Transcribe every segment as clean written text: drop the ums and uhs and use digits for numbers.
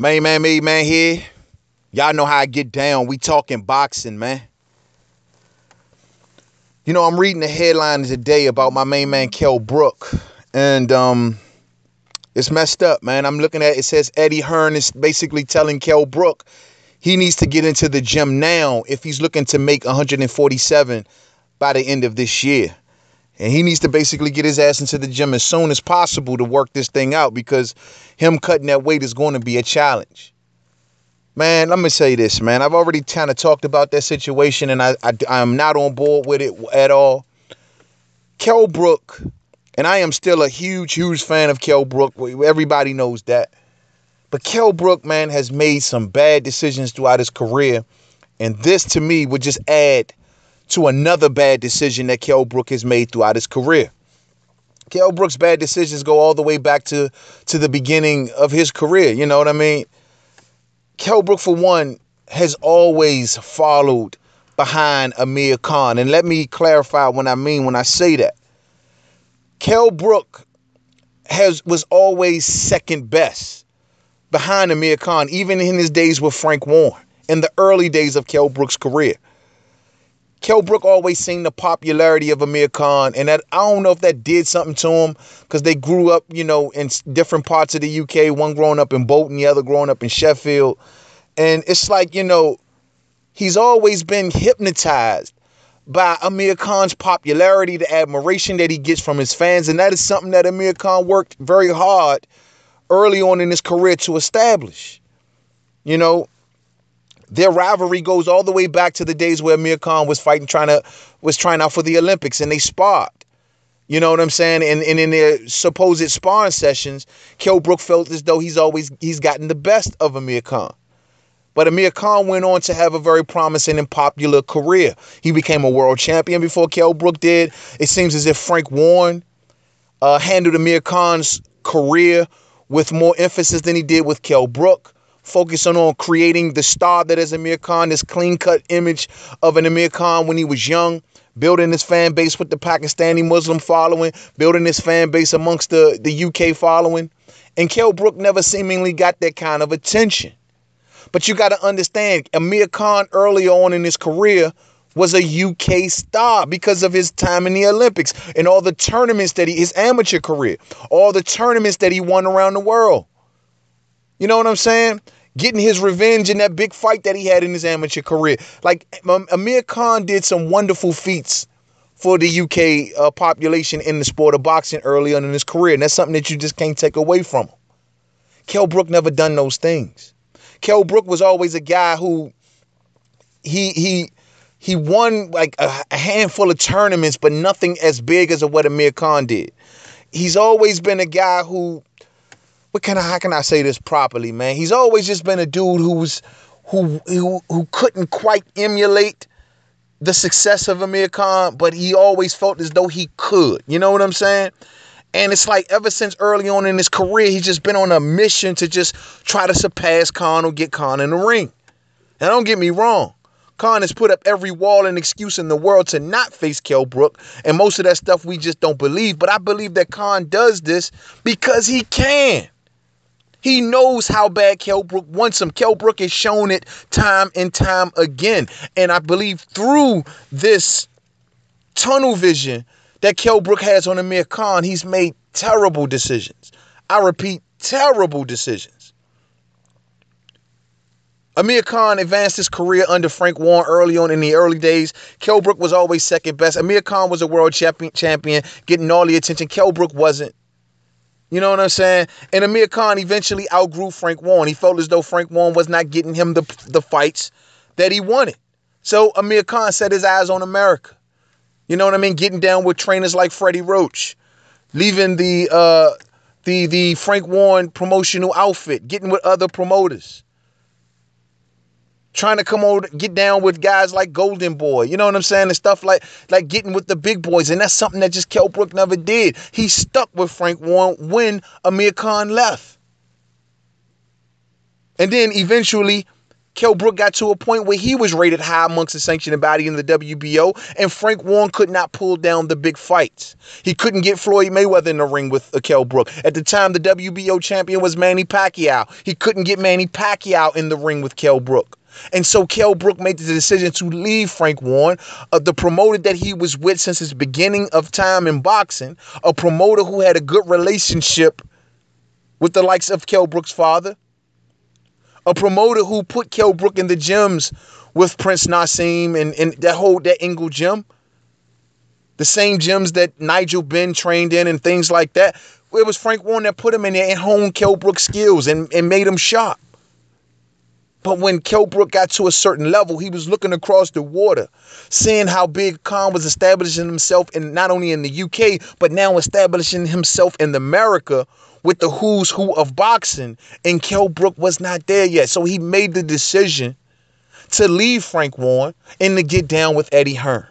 Made man here. Y'all know how I get down. We talking boxing, man. You know, I'm reading the headline today about my main man, Kell Brook. And it's messed up, man. I'm looking at it. It says Eddie Hearn is basically telling Kell Brook he needs to get into the gym now if he's looking to make 147 by the end of this year. And he needs to basically get his ass into the gym as soon as possible to work this thing out, because him cutting that weight is going to be a challenge. Man, let me say this, man. I've already kind of talked about that situation, and I'm not on board with it at all. Kell Brook, and I am still a huge fan of Kell Brook. Everybody knows that. But Kell Brook, man, has made some bad decisions throughout his career. And this, to me, would just add to another bad decision that Kell Brook has made throughout his career. Kell Brook's bad decisions go all the way back to the beginning of his career. You know what I mean? Kell Brook, for one, has always followed behind Amir Khan. And let me clarify what I mean when I say that. Kell Brook was always second best behind Amir Khan, even in his days with Frank Warren, in the early days of Kell Brook's career. Kell Brook always seen the popularity of Amir Khan, and that I don't know if that did something to him, because they grew up, you know, in different parts of the UK, one growing up in Bolton, the other growing up in Sheffield. And it's like, you know, he's always been hypnotized by Amir Khan's popularity, the admiration that he gets from his fans. And that is something that Amir Khan worked very hard early on in his career to establish. You know, their rivalry goes all the way back to the days where Amir Khan was trying out for the Olympics, and they sparred. You know what I'm saying? And in their supposed sparring sessions, Kell Brook felt as though he's gotten the best of Amir Khan. But Amir Khan went on to have a very promising and popular career. He became a world champion before Kell Brook did. It seems as if Frank Warren handled Amir Khan's career with more emphasis than he did with Kell Brook, focusing on creating the star that is Amir Khan, this clean-cut image of an Amir Khan when he was young, building his fan base with the Pakistani Muslim following, building his fan base amongst the UK following. And Kell Brook never seemingly got that kind of attention. But you got to understand, Amir Khan early on in his career was a UK star because of his time in the Olympics and all the tournaments that his amateur career, all the tournaments that he won around the world. You know what I'm saying? Getting his revenge in that big fight that he had in his amateur career. Like, Amir Khan did some wonderful feats for the UK population in the sport of boxing early on in his career. And that's something that you just can't take away from him. Kell Brook never done those things. Kell Brook was always a guy who he won like a handful of tournaments, but nothing as big as what Amir Khan did. He's always been a guy who, how can I say this properly, man? He's always just been a dude who couldn't quite emulate the success of Amir Khan, but he always felt as though he could. You know what I'm saying? And it's like ever since early on in his career, he's just been on a mission to just try to surpass Khan or get Khan in the ring. Now, don't get me wrong. Khan has put up every wall and excuse in the world to not face Kell Brook. And most of that stuff we just don't believe. But I believe that Khan does this because he can. He knows how bad Kell Brook wants him. Kell Brook has shown it time and time again. And I believe through this tunnel vision that Kell Brook has on Amir Khan, he's made terrible decisions. I repeat, terrible decisions. Amir Khan advanced his career under Frank Warren early on in the early days. Kell Brook was always second best. Amir Khan was a world champion, getting all the attention. Kell Brook wasn't. You know what I'm saying? And Amir Khan eventually outgrew Frank Warren. He felt as though Frank Warren was not getting him the fights that he wanted. So Amir Khan set his eyes on America. You know what I mean? Getting down with trainers like Freddie Roach, leaving the Frank Warren promotional outfit, getting with other promoters, trying to come over, get down with guys like Golden Boy. You know what I'm saying? And stuff like getting with the big boys. And that's something that just Kell Brook never did. He stuck with Frank Warren when Amir Khan left. And then eventually Kell Brook got to a point where he was rated high amongst the sanctioning body in the WBO, and Frank Warren could not pull down the big fights. He couldn't get Floyd Mayweather in the ring with Kell Brook. At the time, the WBO champion was Manny Pacquiao. He couldn't get Manny Pacquiao in the ring with Kell Brook. And so Kell Brook made the decision to leave Frank Warren, the promoter that he was with since his beginning of time in boxing, a promoter who had a good relationship with the likes of Kell Brook's father, a promoter who put Kell Brook in the gyms with Prince Nassim and that Ingle gym. The same gyms that Nigel Benn trained in and things like that. It was Frank Warren that put him in there and honed Kell Brook's skills and made him sharp. But when Kell Brook got to a certain level, he was looking across the water, seeing how Big Khan was establishing himself not only in the UK, but now establishing himself in America with the who's who of boxing, and Kell Brook was not there yet. So he made the decision to leave Frank Warren and to get down with Eddie Hearn.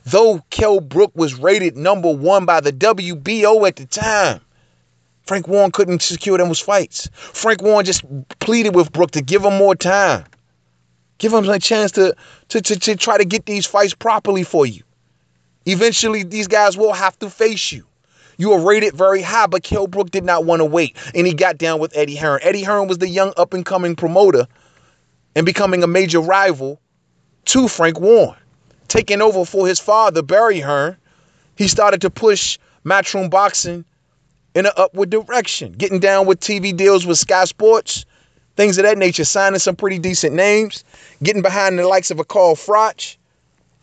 Though Kell Brook was rated #1 by the WBO at the time, Frank Warren couldn't secure those fights. Frank Warren just pleaded with Brook to give him more time. Give him a chance to try to get these fights properly for you. Eventually, these guys will have to face you. You are rated very high, but Kell Brook did not want to wait, and he got down with Eddie Hearn. Eddie Hearn was the young up-and-coming promoter and becoming a major rival to Frank Warren. Taking over for his father, Barry Hearn, he started to push Matchroom Boxing in an upward direction, getting down with TV deals with Sky Sports, things of that nature, signing some pretty decent names, getting behind the likes of a Carl Froch.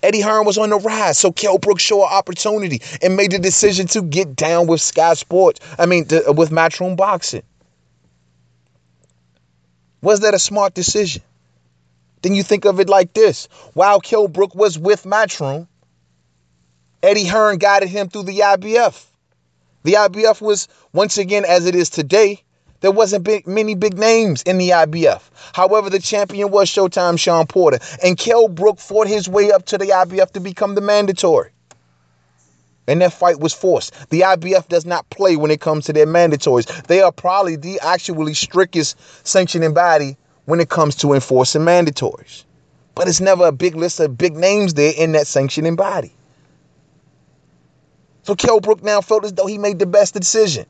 Eddie Hearn was on the rise, so Kell Brook saw an opportunity and made the decision to get down with Sky Sports. With Matchroom Boxing. Was that a smart decision? Then you think of it like this. While Kell Brook was with Matchroom, Eddie Hearn guided him through the IBF. The IBF was, once again, as it is today, there wasn't many big names in the IBF. However, the champion was Showtime Shawn Porter. And Kell Brook fought his way up to the IBF to become the mandatory. And that fight was forced. The IBF does not play when it comes to their mandatories. They are probably the actually strictest sanctioning body when it comes to enforcing mandatories. But it's never a big list of big names there in that sanctioning body. So Kell Brook now felt as though he made the best decision.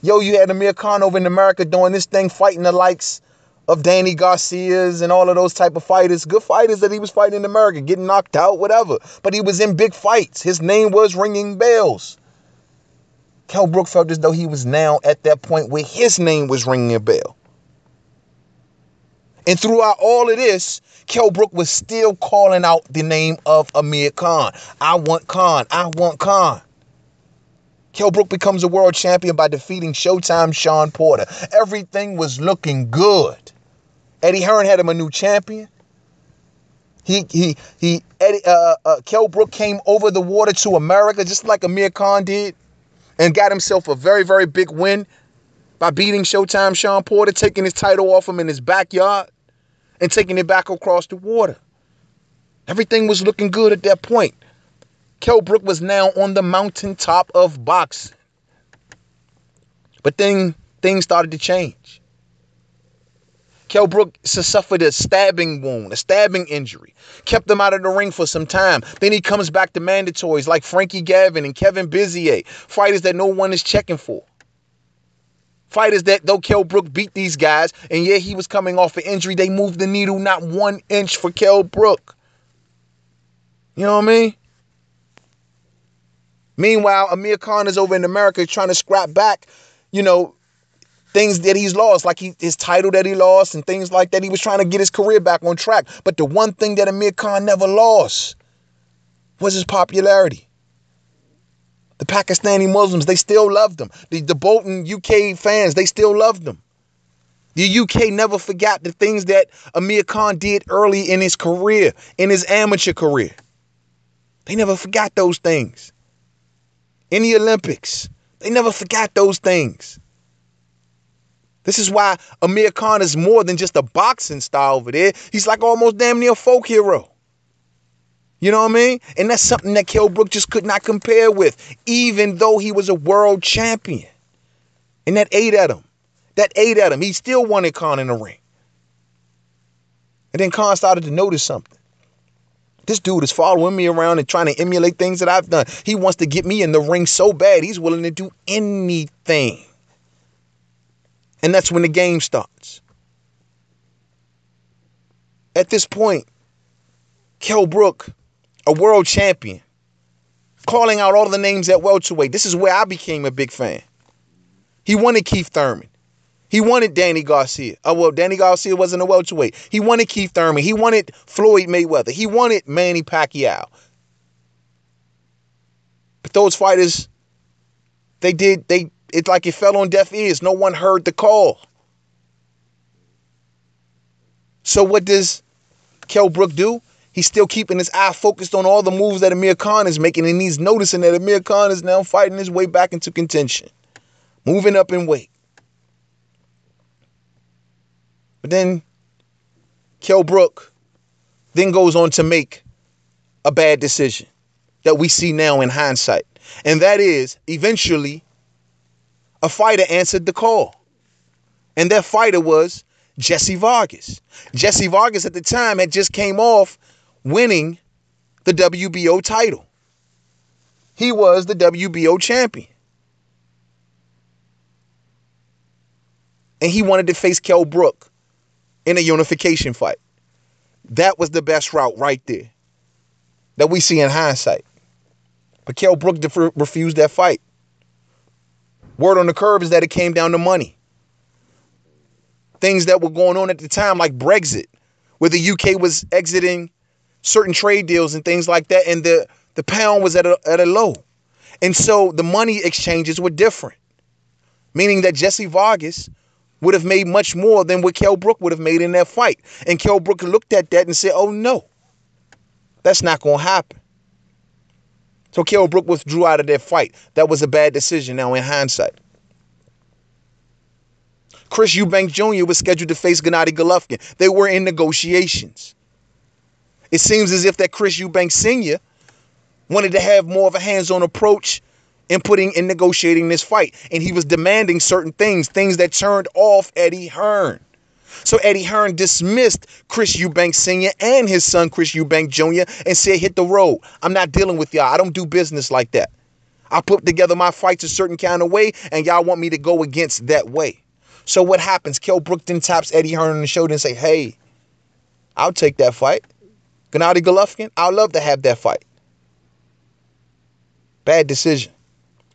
You had Amir Khan over in America doing this thing, fighting the likes of Danny Garcias and all of those type of fighters. Good fighters that he was fighting in America, getting knocked out, whatever. But he was in big fights. His name was ringing bells. Kell Brook felt as though he was now at that point where his name was ringing a bell. And throughout all of this, Kell Brook was still calling out the name of Amir Khan. I want Khan. I want Khan. Kell Brook becomes a world champion by defeating Showtime Shawn Porter. Everything was looking good. Eddie Hearn had him a new champion. Kell Brook came over the water to America just like Amir Khan did and got himself a very, very big win by beating Showtime Shawn Porter, taking his title off him in his backyard and taking it back across the water. Everything was looking good at that point. Kell Brook was now on the mountaintop of boxing. But then things started to change. Kell Brook suffered a stabbing wound, a stabbing injury. Kept him out of the ring for some time. Then he comes back to mandatories like Frankie Gavin and Kevin Bizier, fighters that no one is checking for. Fighters that, though Kell Brook beat these guys, and yeah, he was coming off an injury, they moved the needle not 1 inch for Kell Brook. You know what I mean? Meanwhile, Amir Khan is over in America trying to scrap back, things that he's lost, like his title that he lost and things like that. He was trying to get his career back on track. But the one thing that Amir Khan never lost was his popularity. The Pakistani Muslims, they still loved him. The Bolton UK fans, they still loved him. The UK never forgot the things that Amir Khan did early in his career, in his amateur career. They never forgot those things. In the Olympics, they never forgot those things. This is why Amir Khan is more than just a boxing star over there. He's like almost damn near a folk hero. You know what I mean? And that's something that Kell Brook just could not compare with, even though he was a world champion. And that ate at him. He still wanted Khan in the ring. And then Khan started to notice something. This dude is following me around and trying to emulate things that I've done. He wants to get me in the ring so bad, he's willing to do anything. And that's when the game starts. At this point, Kell Brook, a world champion, calling out all the names at welterweight. This is where I became a big fan. He wanted Keith Thurman. He wanted Danny Garcia. Oh, well, Danny Garcia wasn't a welterweight. He wanted Keith Thurman. He wanted Floyd Mayweather. He wanted Manny Pacquiao. But those fighters, it's like it fell on deaf ears. No one heard the call. So what does Kell Brook do? He's still keeping his eye focused on all the moves that Amir Khan is making, and he's noticing that Amir Khan is now fighting his way back into contention, moving up in weight. But then Kell Brook then goes on to make a bad decision that we see now in hindsight. And that is, eventually, a fighter answered the call. And that fighter was Jesse Vargas. Jesse Vargas at the time had just came off winning the WBO title. He was the WBO champion. And he wanted to face Kell Brook in a unification fight. That was the best route right there that we see in hindsight. But Kell Brook refused that fight. Word on the curve is that it came down to money. Things that were going on at the time, like Brexit, where the UK was exiting certain trade deals and things like that, and the pound was at a low. And so the money exchanges were different, meaning that Jesse Vargas would have made much more than what Kell Brook would have made in that fight. And Kell Brook looked at that and said, oh no, that's not going to happen. So Kell Brook withdrew out of that fight. That was a bad decision now in hindsight. Chris Eubank Jr. was scheduled to face Gennady Golovkin. They were in negotiations. It seems as if that Chris Eubank Sr. wanted to have more of a hands-on approach in negotiating this fight. And he was demanding certain things that turned off Eddie Hearn. So Eddie Hearn dismissed Chris Eubank Sr. and his son Chris Eubank Jr. and said, hit the road. I'm not dealing with y'all. I don't do business like that. I put together my fights a certain kind of way, and y'all want me to go against that way. So what happens? Kell Brook then taps Eddie Hearn on the shoulder and say, hey, I'll take that fight. Gennady Golovkin, I'd love to have that fight. Bad decision.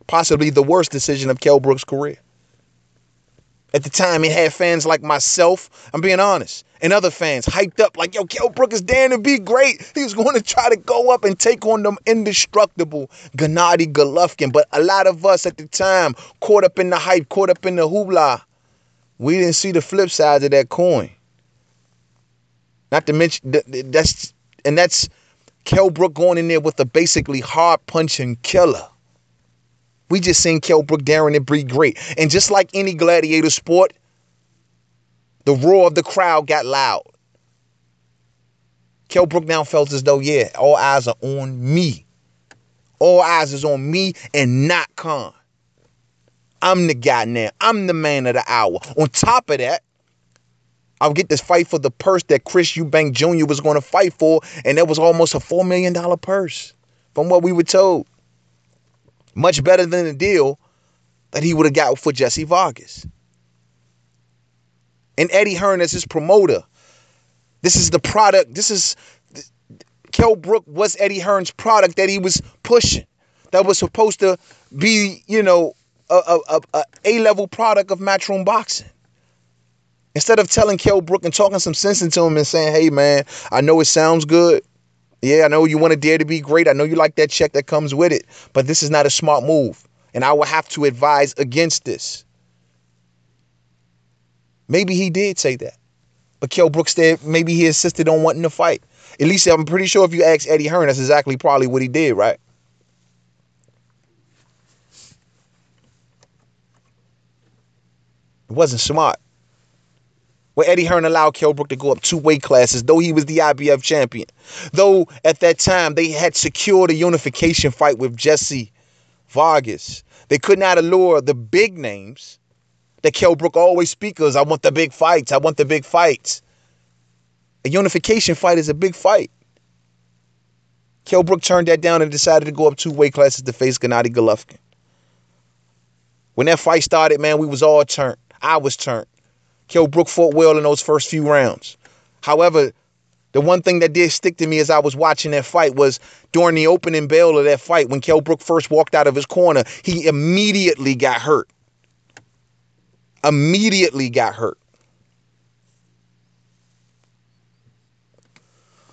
Possibly the worst decision of Kell Brook's career. At the time, it had fans like myself, I'm being honest, and other fans hyped up like, yo, Kell Brook is damn to be great. He was going to try to go up and take on the indestructible Gennady Golovkin. But a lot of us at the time, caught up in the hype, caught up in the hoopla, we didn't see the flip side of that coin. Not to mention, that's Kell Brook going in there with a basically hard-punching killer. We just seen Kell Brook daring to be great. And just like any gladiator sport, the roar of the crowd got loud. Kell Brook now felt as though, yeah, all eyes are on me. All eyes is on me and not Khan. I'm the guy now. I'm the man of the hour. On top of that, I'll get this fight for the purse that Chris Eubank Jr. was going to fight for, and that was almost a $4 million purse, from what we were told. Much better than the deal that he would have got for Jesse Vargas. And Eddie Hearn as his promoter. This is the product. Kell Brook was Eddie Hearn's product that he was pushing. That was supposed to be, a A-level product of Matchroom Boxing. Instead of telling Kell Brook and talking some sense into him and saying, hey, man, I know it sounds good. Yeah, I know you want to dare to be great. I know you like that check that comes with it. But this is not a smart move. And I will have to advise against this. Maybe he did say that. But Kell Brook said maybe he insisted on wanting to fight. At least I'm pretty sure if you ask Eddie Hearn, that's exactly probably what he did, right? It wasn't smart. Where Eddie Hearn allowed Kell Brook to go up 2 weight classes, though he was the IBF champion. Though at that time they had secured a unification fight with Jesse Vargas. They could not allure the big names that Kell Brook always speaks of. I want the big fights. I want the big fights. A unification fight is a big fight. Kell Brook turned that down and decided to go up 2 weight classes to face Gennady Golovkin. When that fight started, man, we was all turned. I was turned. Kell Brook fought well in those first few rounds. However, the one thing that did stick to me as I was watching that fight was during the opening bell of that fight, when Kell Brook first walked out of his corner, he immediately got hurt. Immediately got hurt.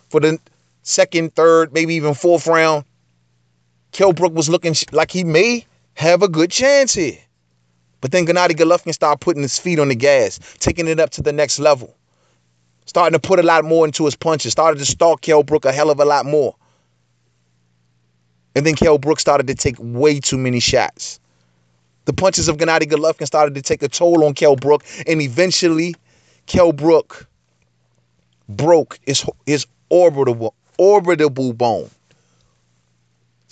For the second, third, maybe even fourth round, Kell Brook was looking like he may have a good chance here. But then Gennady Golovkin started putting his feet on the gas, taking it up to the next level. Starting to put a lot more into his punches. Started to stalk Kell Brook a hell of a lot more. And then Kell Brook started to take way too many shots. The punches of Gennady Golovkin started to take a toll on Kell Brook. And eventually, Kell Brook broke his orbital bone.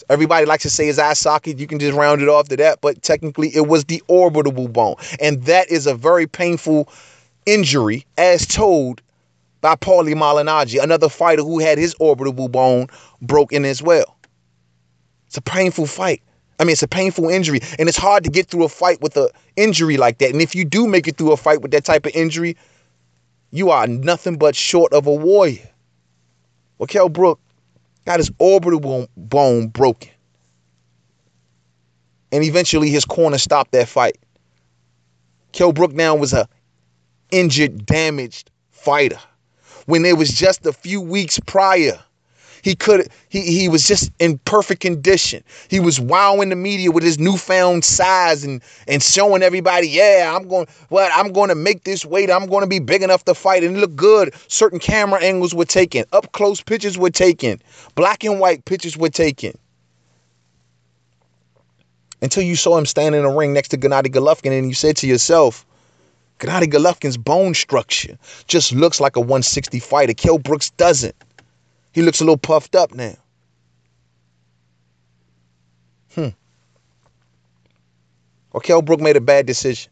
Everybody likes to say his eye socket. You can just round it off to that. But technically, it was the orbital bone. And that is a very painful injury, as told by Paulie Malignaggi, another fighter who had his orbital bone broken as well. It's a painful fight. I mean, it's a painful injury. And it's hard to get through a fight with an injury like that. And if you do make it through a fight with that type of injury, you are nothing but short of a warrior. Well, Kell Brook got his orbital bone broken. And eventually his corner stopped that fight. Kell Brook now was a injured, damaged fighter. When it was just a few weeks prior, he was just in perfect condition. He was wowing the media with his newfound size and showing everybody, yeah, I'm going to make this weight. I'm going to be big enough to fight. And it looked good. Certain camera angles were taken. Up close pictures were taken. Black and white pictures were taken. Until you saw him stand in a ring next to Gennady Golovkin and you said to yourself, Gennady Golovkin's bone structure just looks like a 160 fighter. Kell Brook's doesn't. He looks a little puffed up now. Well, Kell Brook made a bad decision.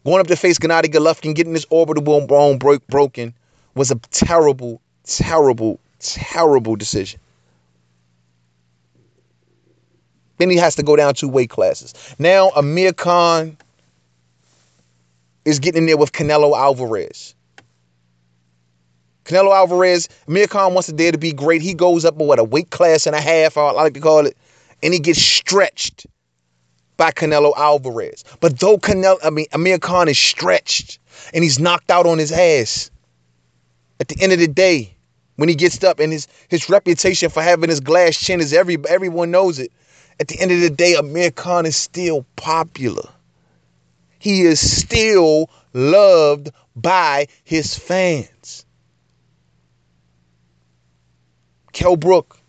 Going up to face Gennady Golovkin, getting his orbital bone broken was a terrible, terrible, terrible decision. Then he has to go down 2 weight classes. Now Amir Khan is getting in there with Canelo Alvarez. Amir Khan wants to dare to be great. He goes up a weight class and a half, I like to call it, and he gets stretched by Canelo Alvarez. But though Amir Khan is stretched and he's knocked out on his ass, at the end of the day, when he gets up, and his reputation for having his glass chin is everyone knows it. At the end of the day, Amir Khan is still popular. He is still loved by his fans. Kell Brook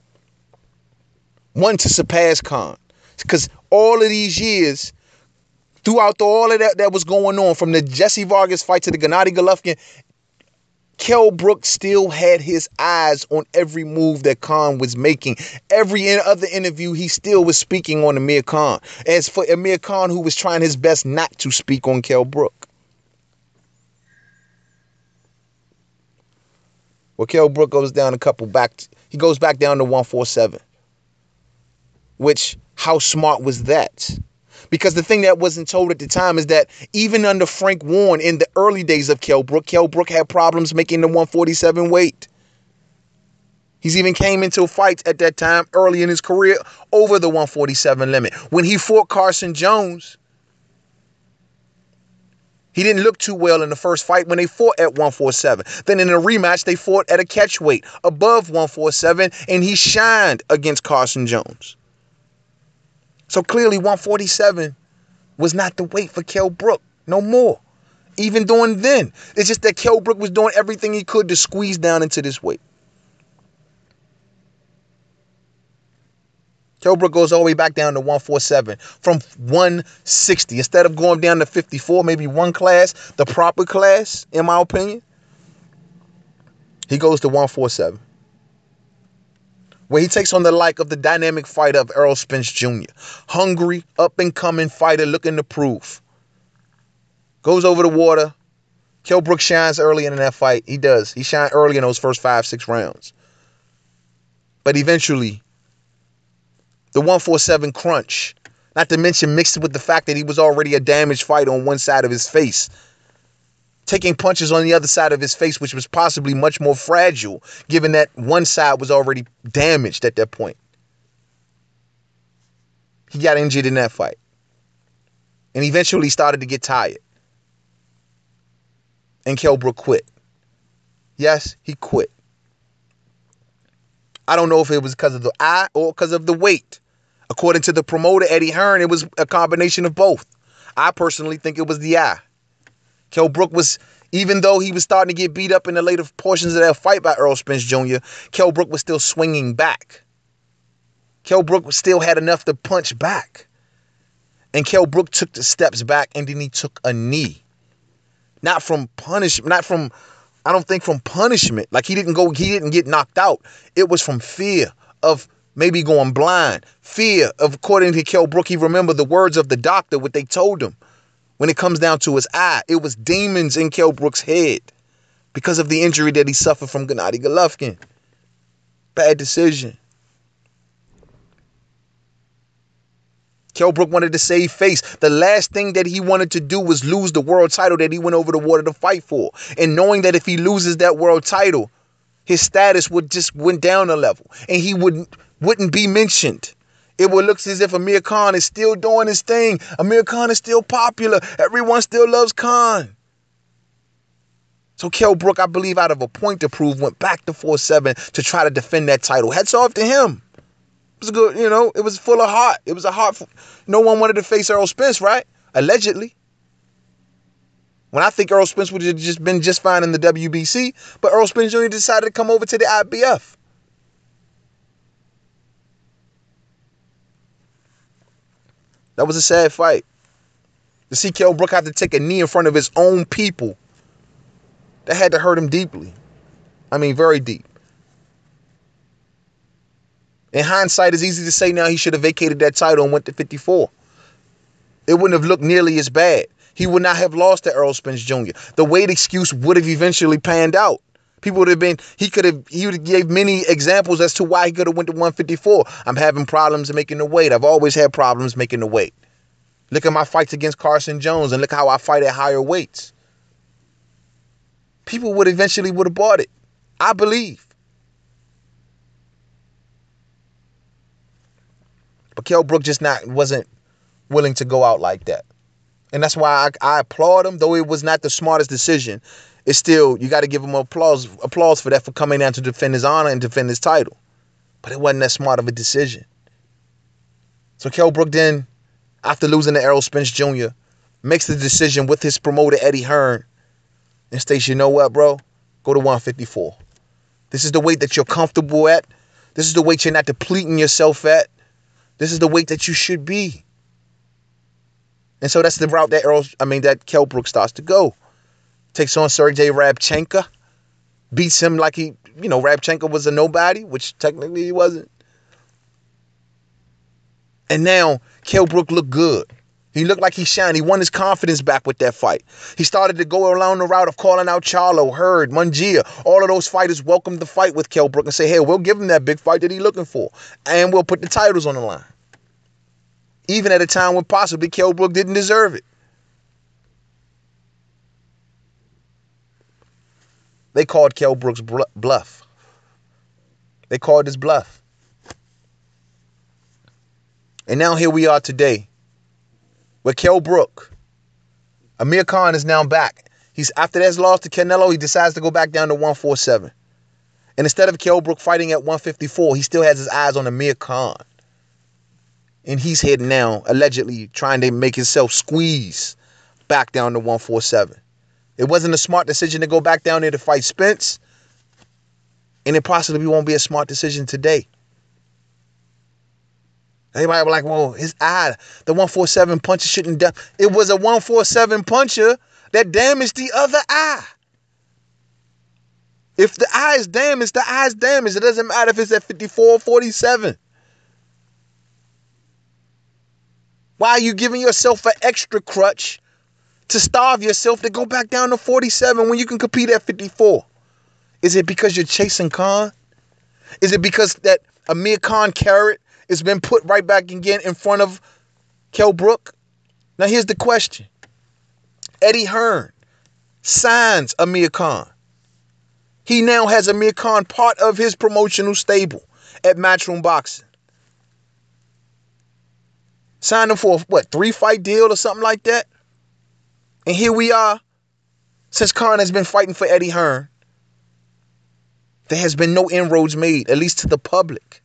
wanted to surpass Khan. Because all of these years, throughout all of that was going on, from the Jesse Vargas fight to the Gennady Golovkin, Kell Brook still had his eyes on every move that Khan was making. Every other interview, he still was speaking on Amir Khan. As for Amir Khan, who was trying his best not to speak on Kell Brook. Well, Kell Brook goes down he goes back down to 147. Which, how smart was that? Because the thing that wasn't told at the time is that even under Frank Warren in the early days of Kell Brook had problems making the 147 weight. He's even came into fights at that time early in his career over the 147 limit. When he fought Carson Jones, he didn't look too well in the first fight when they fought at 147. Then in a rematch, they fought at a catch weight above 147, and he shined against Carson Jones. So clearly 147 was not the weight for Kell Brook no more. Even during then. It's just that Kell Brook was doing everything he could to squeeze down into this weight. Kell Brook goes all the way back down to 147 from 160. Instead of going down to 54, maybe one class, the proper class, in my opinion, he goes to 147. Where he takes on the like of the dynamic fighter of Errol Spence Jr. Hungry, up-and-coming fighter looking to prove. Goes over the water, Kell Brook shines early in that fight. He does. He shined early in those first 5-6 rounds. But eventually, the 147 crunch, not to mention mixed with the fact that he was already a damaged fight on one side of his face, taking punches on the other side of his face, which was possibly much more fragile, given that one side was already damaged at that point. He got injured in that fight. And eventually started to get tired. And Kell Brook quit. Yes, he quit. I don't know if it was because of the eye or because of the weight. According to the promoter, Eddie Hearn, it was a combination of both. I personally think it was the eye. Kell Brook was, even though he was starting to get beat up in the later portions of that fight by Errol Spence Jr., Kell Brook was still swinging back. Kell Brook still had enough to punch back. And Kell Brook took the steps back, and then he took a knee. Not from punishment, I don't think from punishment. Like he didn't get knocked out. It was from fear of maybe going blind. Fear of, according to Kell Brook, he remembered the words of the doctor, what they told him. When it comes down to his eye, it was demons in Kell Brook's head because of the injury that he suffered from Gennady Golovkin. Bad decision. Kell Brook wanted to save face. The last thing that he wanted to do was lose the world title that he went over the water to fight for. And knowing that if he loses that world title, his status would just went down a level. And he wouldn't be mentioned. It would look as if Amir Khan is still doing his thing. Amir Khan is still popular. Everyone still loves Khan. So Kell Brook, I believe, out of a point to prove, went back to 4-7 to try to defend that title. Hats off to him. It was good, it was full of heart. It was a heart. No one wanted to face Errol Spence, right? Allegedly. When I think Errol Spence would have just been just fine in the WBC, but Errol Spence Jr. decided to come over to the IBF. That was a sad fight. To see Kell Brook have to take a knee in front of his own people, that had to hurt him deeply. I mean, very deep. In hindsight, it's easy to say now he should have vacated that title and went to 54. It wouldn't have looked nearly as bad. He would not have lost to Errol Spence Jr. The weight excuse would have eventually panned out. People would have been, he would have gave many examples as to why he could have went to 154. I'm having problems making the weight. I've always had problems making the weight. Look at my fights against Carson Jones and look how I fight at higher weights. People would have bought it. I believe. But Kell Brook just wasn't willing to go out like that. And that's why I applaud him, though it was not the smartest decision. It's still, you got to give him applause for that, for coming down to defend his honor and defend his title. But it wasn't that smart of a decision. So Kell Brook then, after losing to Errol Spence Jr., makes the decision with his promoter, Eddie Hearn, and states, you know what, bro? Go to 154. This is the weight that you're comfortable at. This is the weight you're not depleting yourself at. This is the weight that you should be. And so that's the route that Kell Brook starts to go. Takes on Sergey Rabchenko. Beats him like Rabchenko was a nobody, which technically he wasn't. And now Kell Brook looked good. He looked like he shined. He won his confidence back with that fight. He started to go along the route of calling out Charlo, Hurd, Mungia. All of those fighters welcomed the fight with Kell Brook and say, hey, we'll give him that big fight that he's looking for. And we'll put the titles on the line. Even at a time when possibly Kell Brook didn't deserve it. They called Kell Brook's bluff. They called his bluff. And now here we are today, where Kell Brook, Amir Khan is now back. He's after that loss to Canelo, he decides to go back down to 147. And instead of Kell Brook fighting at 154, he still has his eyes on Amir Khan. And he's heading now, allegedly trying to make himself squeeze back down to 147. It wasn't a smart decision to go back down there to fight Spence. And it possibly won't be a smart decision today. Everybody was like, well, his eye, the 147 puncher shouldn't have done. It was a 147 puncher that damaged the other eye. If the eye is damaged, the eye is damaged. It doesn't matter if it's at 54 or 47. Why are you giving yourself an extra crutch to starve yourself to go back down to 47 when you can compete at 54? Is it because you're chasing Khan? Is it because that Amir Khan carrot has been put right back again in front of Kell Brook? Now here's the question. Eddie Hearn signs Amir Khan. He now has Amir Khan part of his promotional stable at Matchroom Boxing. Signed him for a 3-fight deal or something like that? And here we are, since Khan has been fighting for Eddie Hearn. There has been no inroads made, at least to the public,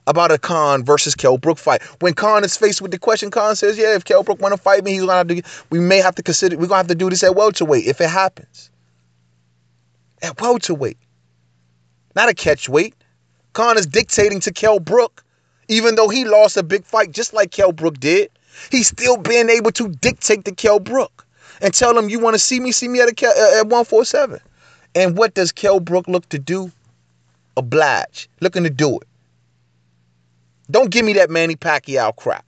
about a Khan versus Kell Brook fight. When Khan is faced with the question, Khan says, yeah, if Kell Brook want to fight me, we're going to have to do this at welterweight if it happens. At welterweight. Not a catchweight. Khan is dictating to Kell Brook, even though he lost a big fight just like Kell Brook did. He's still being able to dictate to Kell Brook and tell him, you want to see me at 147. And what does Kell Brook look to do? Oblige. Looking to do it. Don't give me that Manny Pacquiao crap.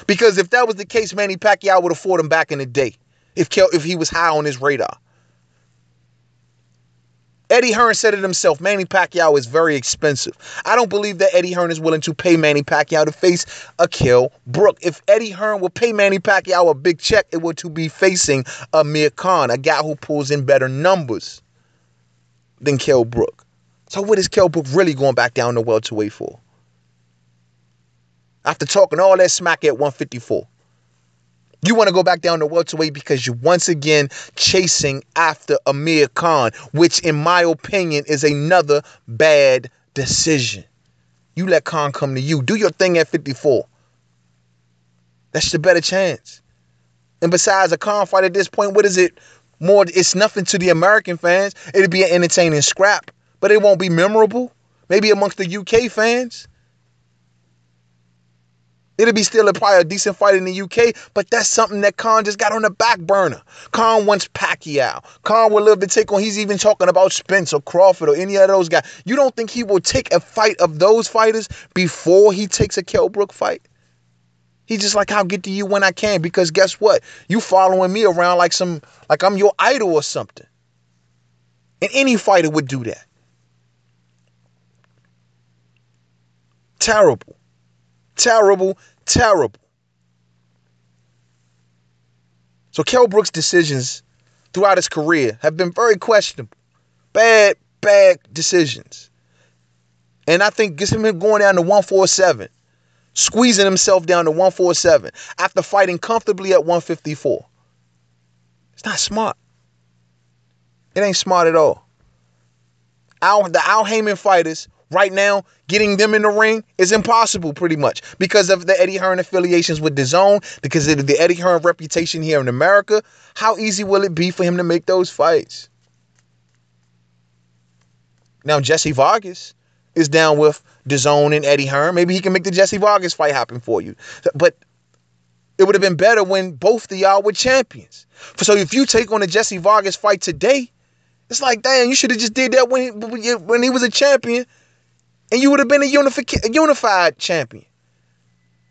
Because if that was the case, Manny Pacquiao would have fought him back in the day if he was high on his radar. Eddie Hearn said it himself. Manny Pacquiao is very expensive. I don't believe that Eddie Hearn is willing to pay Manny Pacquiao to face a Kell Brook. If Eddie Hearn will pay Manny Pacquiao a big check, it would to be facing Amir Khan, a guy who pulls in better numbers than Kell Brook. So what is Kell Brook really going back down to welterweight for? After talking all that smack at 154. You want to go back down to welterweight because you're once again chasing after Amir Khan, which in my opinion is another bad decision. You let Khan come to you. Do your thing at 54. That's the better chance. And besides, a Khan fight at this point, what is it? It's nothing to the American fans. It'll be an entertaining scrap, but it won't be memorable. Maybe amongst the UK fans. It'll be still probably a decent fight in the UK, but that's something that Khan just got on the back burner. Khan wants Pacquiao. Khan would love to take on, he's even talking about Spence or Crawford or any of those guys. You don't think he will take a fight of those fighters before he takes a Kell Brook fight? He's just like, I'll get to you when I can, because guess what? You following me around like I'm your idol or something. And any fighter would do that. Terrible. Terrible, terrible. So Kell Brook's decisions throughout his career have been very questionable. Bad decisions. And I think him going down to 147, squeezing himself down to 147 after fighting comfortably at 154. It's not smart. It ain't smart at all. The Al Heyman fighters right now, getting them in the ring is impossible pretty much because of the Eddie Hearn affiliations with DAZN, because of the Eddie Hearn reputation here in America. How easy will it be for him to make those fights? Now, Jesse Vargas is down with DAZN and Eddie Hearn. Maybe he can make the Jesse Vargas fight happen for you. But it would have been better when both of y'all were champions. So if you take on a Jesse Vargas fight today, it's like, damn, you should have just did that when he was a champion. And you would have been a unified champion.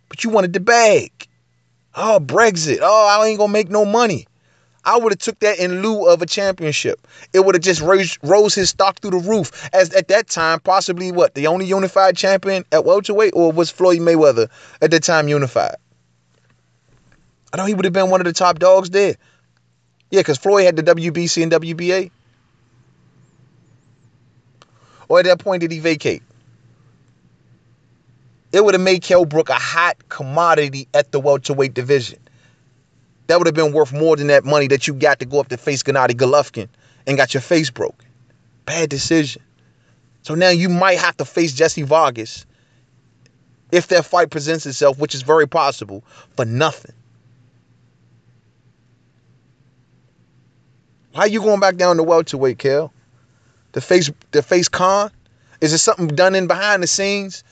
But you wanted the bag. Oh, Brexit. Oh, I ain't going to make no money. I would have took that in lieu of a championship. It would have just rose his stock through the roof. As at that time, possibly the only unified champion at welterweight, or was Floyd Mayweather at that time unified? I know he would have been one of the top dogs there. Yeah, because Floyd had the WBC and WBA. Or at that point, did he vacate? It would have made Kell Brook a hot commodity at the welterweight division. That would have been worth more than that money that you got to go up to face Gennady Golovkin and got your face broken. Bad decision. So now you might have to face Jesse Vargas if that fight presents itself, which is very possible, for nothing. Why are you going back down to welterweight, Kell? To face Khan? Is there something done in behind the scenes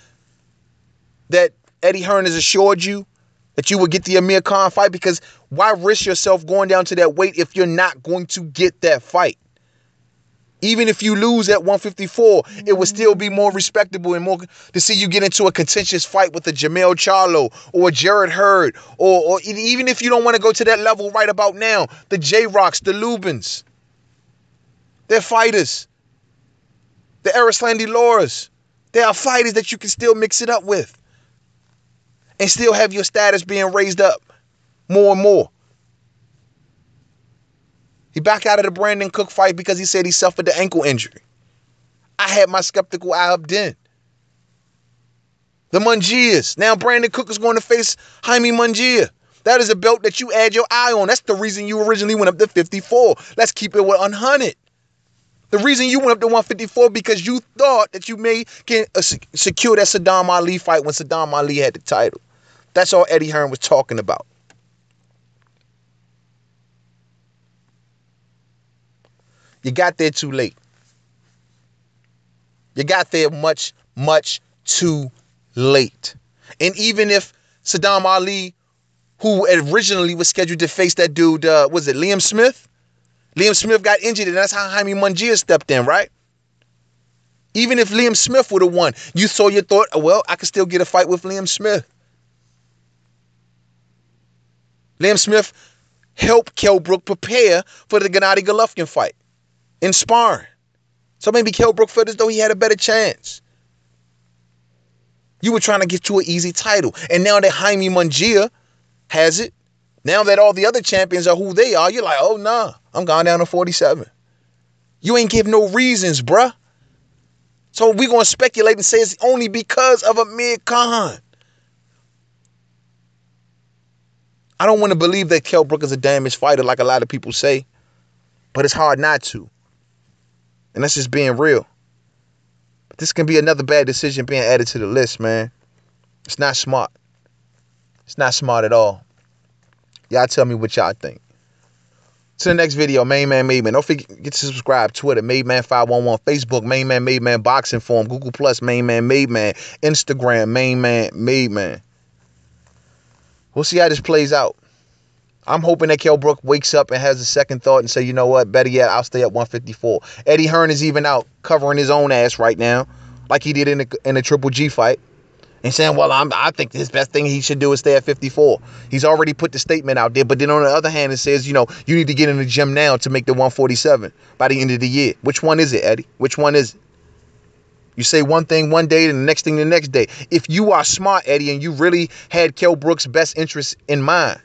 that Eddie Hearn has assured you that you will get the Amir Khan fight? Because why risk yourself going down to that weight if you're not going to get that fight? Even if you lose at 154, it would still be more respectable and more to see you get into a contentious fight with a Jamel Charlo or a Jared Hurd, or even if you don't want to go to that level right about now, the J-Rocks, the Lubins, they're fighters. The Arislandi Lauras, they are fighters that you can still mix it up with and still have your status being raised up more and more. He back out of the Brandon Cook fight because he said he suffered the ankle injury. I had my skeptical eye up then. The Mungias. Now Brandon Cook is going to face Jaime Mungia. That is a belt that you add your eye on. That's the reason you originally went up to 54. Let's keep it with 100. The reason you went up to 154 because you thought that you can secure that Saddam Ali fight when Saddam Ali had the title. That's all Eddie Hearn was talking about. You got there too late. You got there much, much too late. And even if Saddam Ali, who originally was scheduled to face that dude, was it Liam Smith? Liam Smith got injured, and that's how Jaime Mungia stepped in, right? Even if Liam Smith would have won, you thought, oh, well, I could still get a fight with Liam Smith. Liam Smith helped Kell Brook prepare for the Gennady Golovkin fight in sparring. So maybe Kell Brook felt as though he had a better chance. You were trying to get to an easy title. And now that Jaime Mungia has it, now that all the other champions are who they are, you're like, oh, nah, I'm going down to 47. You ain't give no reasons, bruh. So we're going to speculate and say it's only because of Amir Khan. I don't want to believe that Kell Brook is a damaged fighter like a lot of people say, but it's hard not to. And that's just being real. But this can be another bad decision being added to the list, man. It's not smart. It's not smart at all. Y'all tell me what y'all think. To the next video, Main Man Made Man. Don't forget to subscribe. Twitter, Made Man 511. Facebook, Main Man Made Man Boxing Forum. Google Plus, Main Man Made Man. Instagram, Main Man Made Man. We'll see how this plays out. I'm hoping that Kell Brook wakes up and has a second thought and say, you know what, better yet, I'll stay at 154. Eddie Hearn is even out covering his own ass right now, like he did in the Triple G fight, and saying, well, I think his best thing he should do is stay at 54. He's already put the statement out there, but then on the other hand, it says, you know, you need to get in the gym now to make the 147 by the end of the year. Which one is it, Eddie? Which one is it? You say one thing one day and the next thing the next day. If you are smart, Eddie, and you really had Kell Brook's best interest in mind,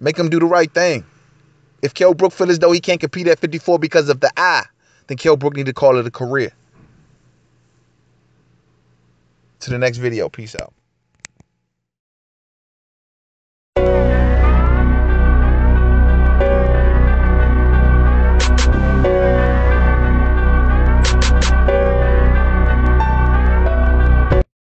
make him do the right thing. If Kell Brook feels as though he can't compete at 54 because of the eye, then Kell Brook need to call it a career. To the next video. Peace out.